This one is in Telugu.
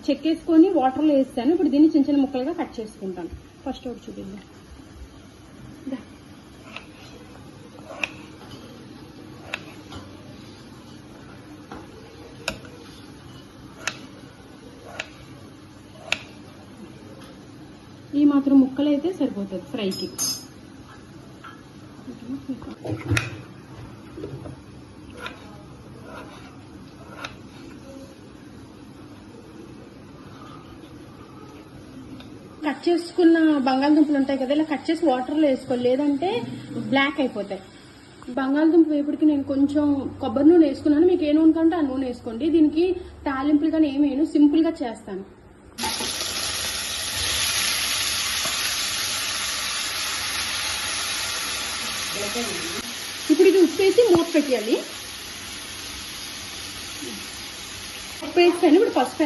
చెక్కేసుకొని వాటర్లో వేస్తాను. ఇప్పుడు దీన్ని చిన్న చిన్న ముక్కలుగా కట్ చేసుకుంటాను. ఫస్ట్ ఒకటి చూపిద్దాం. ఈ మాత్రం ముక్కలు అయితే సరిపోతుంది ఫ్రైకి. కట్ చేసుకున్న బంగాళదుంపలు ఉంటాయి కదా, ఇలా కట్ చేసి వాటర్లో వేసుకోవాలి, లేదంటే బ్లాక్ అయిపోతాయి. బంగాళదుంప వేపుడికి నేను కొంచెం కొబ్బరి నూనె వేసుకున్నాను. మీకు ఏ నూనె కంటే ఆ నూనె వేసుకోండి. దీనికి తాలింపులు కానీ ఏమేను సింపుల్గా చేస్తాను. ఇప్పుడు ఇది ఉప్పు వేసి మూత పెట్టాలి. ఉప్పు వేస్తాను. ఇప్పుడు పసుపు